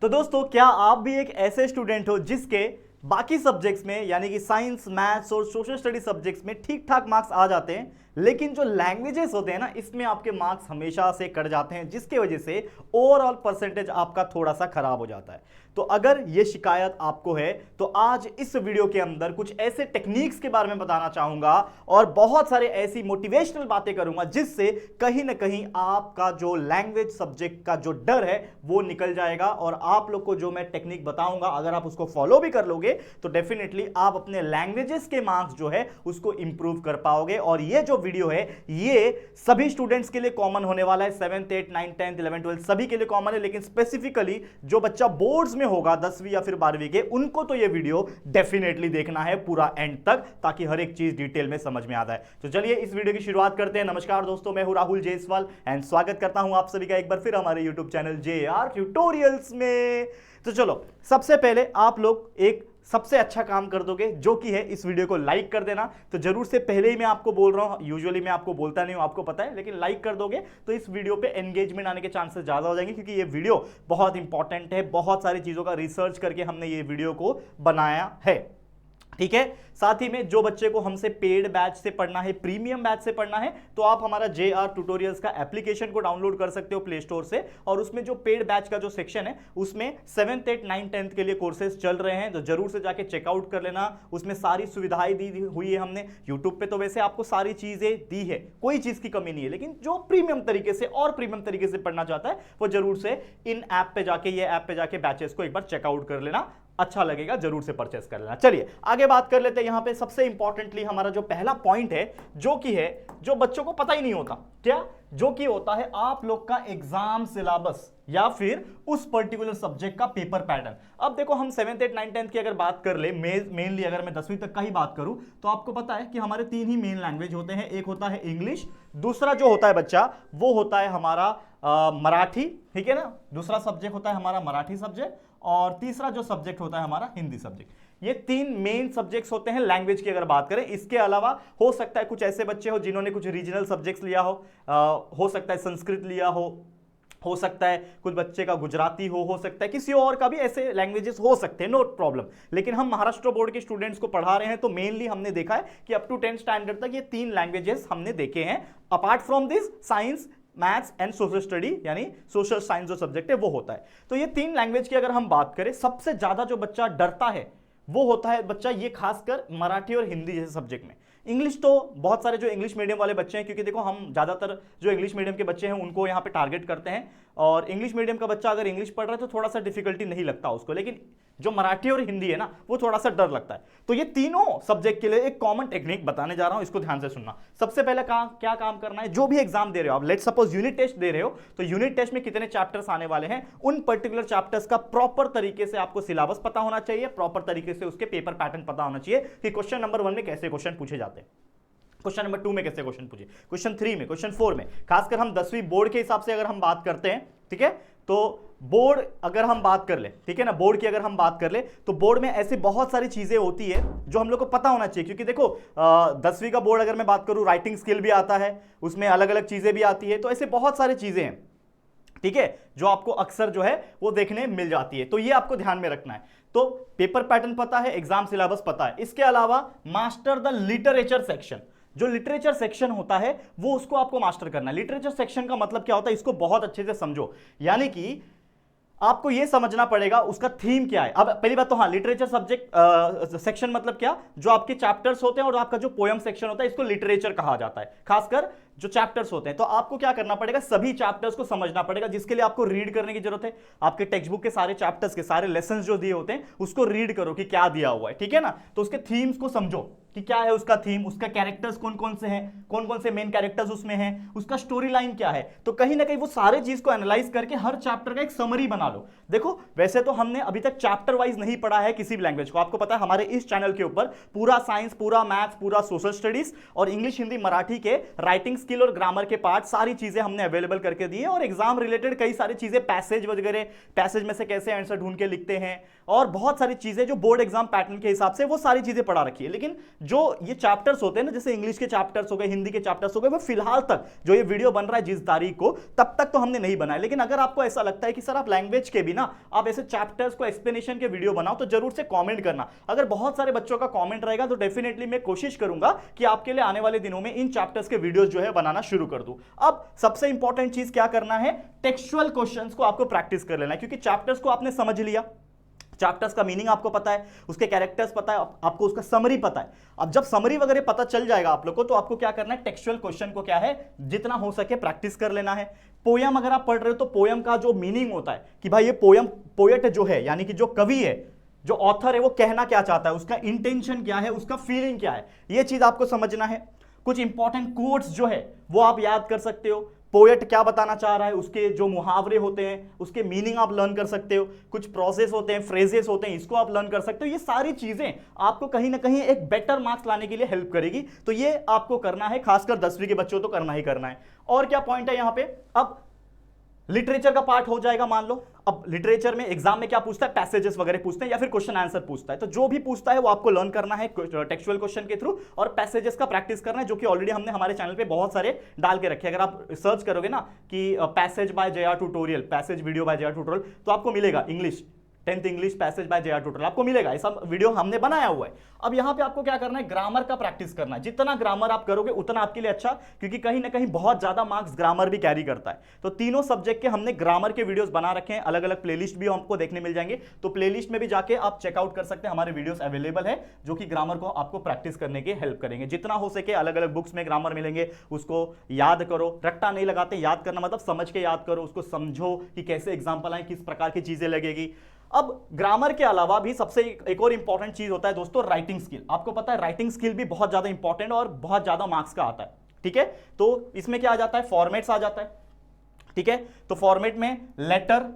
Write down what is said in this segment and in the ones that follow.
तो दोस्तों, क्या आप भी एक ऐसे स्टूडेंट हो जिसके बाकी सब्जेक्ट्स में यानी कि साइंस, मैथ्स और सोशल स्टडी सब्जेक्ट्स में ठीक ठाक मार्क्स आ जाते हैं, लेकिन जो लैंग्वेजेस होते हैं ना, इसमें आपके मार्क्स हमेशा से कट जाते हैं, जिसकी वजह से ओवरऑल परसेंटेज आपका थोड़ा सा खराब हो जाता है। तो अगर यह शिकायत आपको है तो आज इस वीडियो के अंदर कुछ ऐसे टेक्निक्स के बारे में बताना चाहूंगा और बहुत सारे ऐसी मोटिवेशनल बातें करूंगा जिससे कहीं ना कहीं आपका जो लैंग्वेज सब्जेक्ट का जो डर है वो निकल जाएगा। और आप लोग को जो मैं टेक्निक बताऊंगा, अगर आप उसको फॉलो भी कर लोगे तो डेफिनेटली आप अपने लैंग्वेजेस के मार्क्स जो है उसको इंप्रूव कर पाओगे। और ये जो वीडियो है ये सभी स्टूडेंट्स के लिए कॉमन होने वाला है, 7th 8th 9th 10th 11th 12th सभी के लिए कॉमन है, लेकिन स्पेसिफिकली जो बच्चा बोर्ड्स में होगा 10वीं या फिर 12वीं के, उनको तो ये वीडियो डेफिनेटली देखना है पूरा एंड तक, ताकि हर एक चीज डिटेल में समझ में आ जाए। तो चलिए इस वीडियो की शुरुआत करते हैं। नमस्कार दोस्तों, मैं हूं राहुल जायसवाल एंड स्वागत करता हूं आप सभी का एक बार फिर हमारे यूट्यूब चैनल JR ट्यूटोरियल्स में। तो चलो, सबसे पहले आप लोग एक सबसे अच्छा काम कर दोगे, जो कि है इस वीडियो को लाइक कर देना। तो जरूर से पहले ही मैं आपको बोल रहा हूं, यूजुअली मैं आपको बोलता नहीं हूं, आपको पता है, लेकिन लाइक कर दोगे तो इस वीडियो पे एंगेजमेंट आने के चांसेस ज्यादा हो जाएंगे, क्योंकि ये वीडियो बहुत इंपॉर्टेंट है। बहुत सारी चीजों का रिसर्च करके हमने ये वीडियो को बनाया है, ठीक है। साथ ही में जो बच्चे को हमसे पेड बैच से पढ़ना है, प्रीमियम बैच से पढ़ना है, तो आप हमारा JR ट्यूटोरियल्स का एप्लीकेशन को डाउनलोड कर सकते हो प्ले स्टोर से। और उसमें जो पेड बैच का जो सेक्शन है उसमें 7th 8th 9th 10th के लिए कोर्सेज चल रहे हैं, तो जरूर से जाके चेकआउट कर लेना। उसमें सारी सुविधाएं दी हुई है हमने। यूट्यूब पे तो वैसे आपको सारी चीजें दी है, कोई चीज की कमी नहीं है, लेकिन जो प्रीमियम तरीके से और प्रीमियम तरीके से पढ़ना चाहता है वो जरूर से इन ऐप पे जाके, ये ऐप पे जाके बैचेस को एक बार चेकआउट कर लेना, अच्छा लगेगा, जरूर से परचेस कर लेना। चलिए आगे बात कर लेते हैं। यहां पे सबसे इंपॉर्टेंटली हमारा जो पहला पॉइंट है, जो कि है जो बच्चों को पता ही नहीं होता, क्या, जो कि होता है आप लोग का एग्जाम सिलेबस या फिर उस पर्टिकुलर सब्जेक्ट का पेपर पैटर्न। अब देखो, हम 7th 8th 9th 10th की अगर बात कर ले, मेनली अगर मैं 10वीं तक का ही बात करूं, तो आपको पता है कि हमारे 3 ही मेन लैंग्वेज होते हैं। एक होता है इंग्लिश, दूसरा जो होता है बच्चा वो होता है हमारा मराठी, ठीक है ना, दूसरा सब्जेक्ट होता है हमारा मराठी सब्जेक्ट, और तीसरा जो सब्जेक्ट होता है हमारा हिंदी सब्जेक्ट। ये 3 मेन सब्जेक्ट्स होते हैं लैंग्वेज की अगर बात करें। इसके अलावा हो सकता है कुछ ऐसे बच्चे हो जिन्होंने कुछ रीजनल सब्जेक्ट्स लिया हो सकता है संस्कृत लिया हो सकता है कुछ बच्चे का गुजराती हो सकता है किसी और का भी, ऐसे लैंग्वेजेस हो सकते हैं, नो प्रॉब्लम। लेकिन हम महाराष्ट्र बोर्ड के स्टूडेंट्स को पढ़ा रहे हैं, तो मेनली हमने देखा है कि अप टू 10th स्टैंडर्ड तक ये 3 लैंग्वेजेस हमने देखे हैं। Apart from this science, maths and social study, यानी सोशल साइंस जो सब्जेक्ट है वो होता है। तो ये 3 लैंग्वेज की अगर हम बात करें, सबसे ज्यादा जो बच्चा डरता है वो होता है बच्चा ये खासकर मराठी और हिंदी जैसे सब्जेक्ट में। इंग्लिश तो बहुत सारे जो इंग्लिश मीडियम वाले बच्चे हैं, क्योंकि देखो हम ज्यादातर जो इंग्लिश मीडियम के बच्चे हैं उनको यहाँ पे टारगेट करते हैं, और इंग्लिश मीडियम का बच्चा अगर इंग्लिश पढ़ रहा है तो थोड़ा सा डिफिकल्टी नहीं लगता उसको, लेकिन जो मराठी और हिंदी है ना वो थोड़ा सा डर लगता है। तो ये तीनों सब्जेक्ट के लिए एक कॉमन टेक्निक बताने जा रहा हूं, इसको ध्यान से सुनना। सबसे पहले क्या काम करना है, जो भी एग्जाम दे रहे हो आप, लेट्स सपोज यूनिट टेस्ट दे रहे हो, तो यूनिट टेस्ट में कितने चैप्टर्स आने वाले हैं, उन पर्टिकुलर चैप्टर्स का प्रॉपर तरीके से आपको सिलेबस पता होना चाहिए, प्रॉपर तरीके से उसके पेपर पैटर्न पता होना चाहिए कि क्वेश्चन नंबर 1 में कैसे क्वेश्चन पूछे जाते हैं, क्वेश्चन नंबर 2 में कैसे क्वेश्चन पूछे, क्वेश्चन 3 में, क्वेश्चन 4 में। खासकर हम 10वीं बोर्ड के हिसाब से अगर हम बात करते हैं, ठीक है, तो बोर्ड अगर हम बात कर ले, ठीक है ना, बोर्ड की अगर हम बात कर ले तो बोर्ड में ऐसी बहुत सारी चीजें होती है जो हम लोग को पता होना चाहिए। क्योंकि देखो 10वीं का बोर्ड अगर मैं बात करूं, राइटिंग स्किल भी आता है, उसमें अलग अलग चीजें भी आती है, तो ऐसे बहुत सारी चीजें हैं, ठीक है, जो आपको अक्सर जो है वो देखने मिल जाती है। तो ये आपको ध्यान में रखना है। तो पेपर पैटर्न पता है, एग्जाम सिलेबस पता है। इसके अलावा मास्टर द लिटरेचर सेक्शन, जो लिटरेचर सेक्शन होता है वो उसको आपको मास्टर करना है। लिटरेचर सेक्शन का मतलब क्या होता है, इसको बहुत अच्छे से समझो। यानी कि आपको यह समझना पड़ेगा उसका थीम क्या है। अब पहली बात तो हाँ, लिटरेचर सब्जेक्ट सेक्शन मतलब क्या, जो आपके चैप्टर्स होते हैं और आपका जो पोयम सेक्शन होता है, इसको लिटरेचर कहा जाता है। खासकर जो चैप्टर्स होते हैं, तो आपको क्या करना पड़ेगा, सभी चैप्टर्स को समझना पड़ेगा, जिसके लिए आपको रीड करने की जरूरत है। आपके टेक्स्ट बुक के सारे चैप्टर्स के सारे लेसन्स जो दिए होते हैं उसको रीड करो कि क्या दिया हुआ है, ठीक है ना। तो उसके थीम्स को समझो कि क्या है उसका थीम, उसका कैरेक्टर्स कौन कौन से हैं, कौन कौन से मेन कैरेक्टर्स उसमें हैं, उसका स्टोरी लाइन क्या है। तो कहीं ना कहीं वो सारे चीज को एनालाइज करके हर चैप्टर का एक समरी बना लो। देखो वैसे तो हमने अभी तक चैप्टर वाइज नहीं पढ़ा है किसी भी लैंग्वेज को, आपको पता है हमारे इस चैनल के ऊपर पूरा साइंस, पूरा मैथ्स, पूरा सोशल स्टडीज और इंग्लिश, हिंदी, मराठी के राइटिंग स्किल और ग्रामर के पार्ट सारी चीजें हमने अवेलेबल करके दी है, और एग्जाम रिलेटेड कई सारी चीजें, पैसेज वगैरह, पैसेज में से कैसे आंसर ढूंढ के लिखते हैं, और बहुत सारी चीजें जो बोर्ड एग्जाम पैटर्न के हिसाब से, वो सारी चीजें पढ़ा रखी है। लेकिन जो ये चैप्टर्स होते हैं ना, जैसे इंग्लिश के चैप्टर्स हो गए, हिंदी के चैप्टर्स हो गए, वो फिलहाल तक जो ये वीडियो बन रहा है जिस तारीख को, तब तक तो हमने नहीं बनाया। लेकिन अगर आपको ऐसा लगता है कि सर आप लैंग्वेज के भी ना आप ऐसे चैप्टर्स को एक्सप्लेनेशन के वीडियो बनाओ, तो जरूर से कमेंट करना। अगर बहुत सारे बच्चों का कमेंट रहेगा तो डेफिनेटली मैं कोशिश करूंगा कि आपके लिए आने वाले दिनों में इन चैप्टर्स के वीडियोस जो है बनाना शुरू कर दूं। अब सबसे इंपॉर्टेंट चीज क्या करना है, टेक्सचुअल क्वेश्चंस को आपको प्रैक्टिस कर लेना है, क्योंकि चैप्टर्स को आपने समझ लिया, चैप्टर्स का मीनिंग आपको पता है, उसके कैरेक्टर्स पता है, आपको उसका समरी पता है। अब जब समरी वगैरह पता चल जाएगा आप लोग को, तो आपको क्या करना है, टेक्सचुअल क्वेश्चन को क्या है, जितना हो सके प्रैक्टिस कर लेना है। पोयम अगर आप पढ़ रहे हो तो पोयम का जो मीनिंग होता है कि भाई ये पोयम, पोएट जो है यानी कि जो कवि है, जो ऑथर है, वो कहना क्या चाहता है, उसका इंटेंशन क्या है, उसका फीलिंग क्या है, ये चीज आपको समझना है। कुछ इंपॉर्टेंट कोट्स जो है वो आप याद कर सकते हो, पोएट क्या बताना चाह रहा है, उसके जो मुहावरे होते हैं उसके मीनिंग आप लर्न कर सकते हो, कुछ प्रोसेस होते हैं, फ्रेजेस होते हैं, इसको आप लर्न कर सकते हो। ये सारी चीजें आपको कहीं ना कहीं एक बेटर मार्क्स लाने के लिए हेल्प करेगी, तो ये आपको करना है, खासकर 10वीं के बच्चों तो करना ही करना है। और क्या पॉइंट है यहां पे, अब लिटरेचर का पार्ट हो जाएगा। मान लो अब लिटरेचर में एग्जाम में क्या पूछता है, पैसेजेस वगैरह पूछते हैं या फिर क्वेश्चन आंसर पूछता है, तो जो भी पूछता है वो आपको लर्न करना है टेक्सचुअल क्वेश्चन के थ्रू, और पैसेजेस का प्रैक्टिस करना है, जो कि ऑलरेडी हमने हमारे चैनल पे बहुत सारे डाल के रखे हैं। अगर आप सर्च करोगे ना कि passage by JR tutorial, passage video by JR tutorial, तो आपको मिलेगा English 10th English passage by JR tutorial, आपको मिलेगा, ऐसा वीडियो हमने बनाया हुआ है। अब यहां पे आपको क्या करना है, ग्रामर का प्रैक्टिस करना है। जितना ग्रामर आप करोगे उतना आपके लिए अच्छा, क्योंकि कहीं ना कहीं बहुत ज्यादा मार्क्स ग्रामर भी कैरी करता है। तो तीनों सब्जेक्ट के हमने ग्रामर के वीडियोस बना रखे हैं, अलग अलग प्लेलिस्ट भी आपको देखने मिल जाएंगे, तो प्लेलिस्ट में भी जाके आप चेकआउट कर सकते हैं, हमारे वीडियोस अवेलेबल है जो कि ग्रामर को आपको प्रैक्टिस करने के हेल्प करेंगे। जितना हो सके अलग अलग बुक्स में ग्रामर मिलेंगे, उसको याद करो, रट्टा नहीं लगाते, याद करना मतलब समझ के याद करो, उसको समझो कि कैसे एग्जाम्पल आए, किस प्रकार की चीजें लगेगी। अब ग्रामर के अलावा भी सबसे एक और इंपॉर्टेंट चीज होता है दोस्तों, राइटिंग स्किल। आपको पता है राइटिंग स्किल भी बहुत ज्यादा इंपॉर्टेंट और बहुत ज्यादा मार्क्स का आता है, ठीक है। तो इसमें क्या आ जाता है, फॉर्मेट्स आ जाता है, ठीक है। तो फॉर्मेट में letter,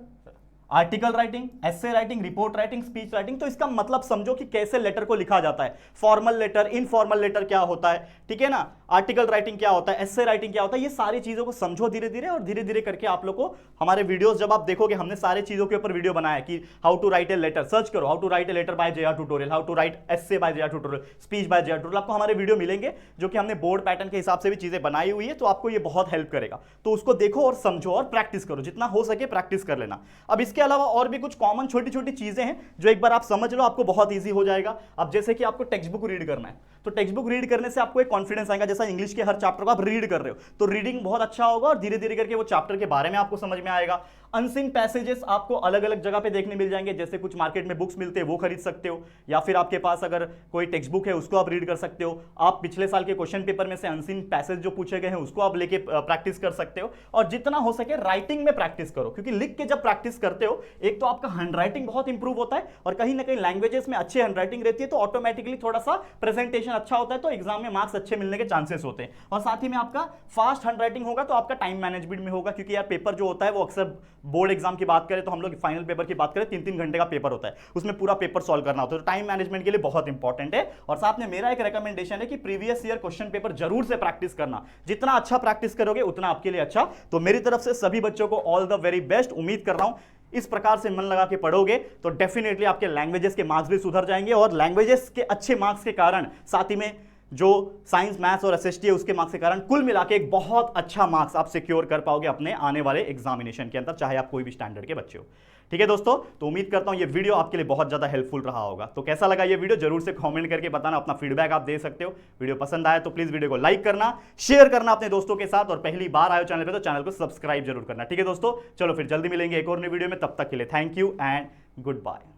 article writing, essay writing, report writing, speech writing. तो इसका मतलब समझो कि कैसे लेटर को लिखा जाता है, फॉर्मल लेटर, इनफॉर्मल लेटर क्या होता है, ठीक है ना, आर्टिकल राइटिंग क्या होता है, एसे राइटिंग क्या होता है, ये सारी चीजों को समझो धीरे धीरे, और धीरे धीरे करके आप लोग को हमारे वीडियोस जब आप देखोगे, हमने सारी चीजों के ऊपर वीडियो बनाया कि how to write a letter, search करो how to write a letter by JR tutorial, how to write essay by JR tutorial, speech by JR tutorial, आपको हमारे वीडियो मिलेंगे जो कि हमने बोर्ड पैटर्न के हिसाब से भी चीजें बनाई हुई है, तो आपको ये बहुत हेल्प करेगा। तो उसको देखो और समझो और प्रैक्टिस करो, जितना हो सके प्रैक्टिस कर लेना। अब इसके अलावा और भी कुछ कॉमन छोटी छोटी चीजें हैं जो एक बार आप समझ लो आपको बहुत इजी हो जाएगा। अब जैसे कि आपको टेक्स्ट बुक रीड करना है, तो टेक्स्ट बुक रीड करने से आपको एक कॉन्फिडेंस आएगा, जैसा इंग्लिश के हर चैप्टर को आप रीड कर रहे हो तो रीडिंग बहुत अच्छा होगा, और धीरे धीरे करके वो चैप्टर के बारे में आपको समझ में आएगा। अनसीन पैसेजेस आपको अलग अलग जगह पे देखने मिल जाएंगे, जैसे कुछ मार्केट में बुक्स मिलते हैं वो खरीद सकते हो, या फिर आपके पास अगर कोई टेक्स्ट बुक है उसको आप रीड कर सकते हो। आप पिछले साल के क्वेश्चन पेपर में से अनसीन पैसेज जो पूछे गए हैं उसको आप लेके प्रैक्टिस कर सकते हो, और जितना हो सके राइटिंग में प्रैक्टिस करो, क्योंकि लिख के जब प्रैक्टिस करते हो एक तो आपका हैंडराइटिंग बहुत इंप्रूव होता है, और कहीं ना कहीं लैंग्वेजेस में अच्छी हैंडराइटिंग रहती है तो ऑटोमेटिकली थोड़ा सा प्रेजेंटेशन अच्छा होता है, तो एग्जाम में मार्क्स अच्छे मिलने के चांसेस होते हैं। और साथ ही में आपका फास्ट हैंडराइटिंग होगा तो आपका टाइम मैनेजमेंट में होगा, क्योंकि यार पेपर जो होता है वो अक्सर बोर्ड एग्जाम की बात करें तो हम लोग फाइनल पेपर की बात करें 3-3 घंटे का पेपर होता है, उसमें पूरा पेपर सॉल्व करना होता है, तो टाइम मैनेजमेंट के लिए बहुत इंपॉर्टेंट है। और साथ में मेरा एक रिकमेंडेशन है कि प्रीवियस ईयर क्वेश्चन पेपर जरूर से प्रैक्टिस करना, जितना अच्छा प्रैक्टिस करोगे उतना आपके लिए अच्छा। तो मेरी तरफ से सभी बच्चों को ऑल द वेरी बेस्ट। उम्मीद कर रहा हूं इस प्रकार से मन लगा के पढ़ोगे तो डेफिनेटली आपके लैंग्वेजेस के मार्क्स भी सुधर जाएंगे, और लैंग्वेजेस के अच्छे मार्क्स के कारण साथ ही में जो साइंस, मैथ्स और एसएसटी है उसके मार्क्स के कारण कुल मिला के एक बहुत अच्छा मार्क्स आप सिक्योर कर पाओगे अपने आने वाले एग्जामिनेशन के अंदर, चाहे आप कोई भी स्टैंडर्ड के बच्चे हो। ठीक है दोस्तों, तो उम्मीद करता हूं ये वीडियो आपके लिए बहुत ज्यादा हेल्पफुल रहा होगा। तो कैसा लगा ये वीडियो जरूर से कमेंट करके बताना, अपना फीडबैक आप दे सकते हो। वीडियो पसंद आया तो प्लीज वीडियो को लाइक करना, शेयर करना अपने दोस्तों के साथ, और पहली बार आए चैनल पे तो चैनल को सब्सक्राइब जरूर करना। ठीक है दोस्तों, चलो फिर जल्दी मिलेंगे एक और नई वीडियो में, तब तक के लिए thank you and good bye.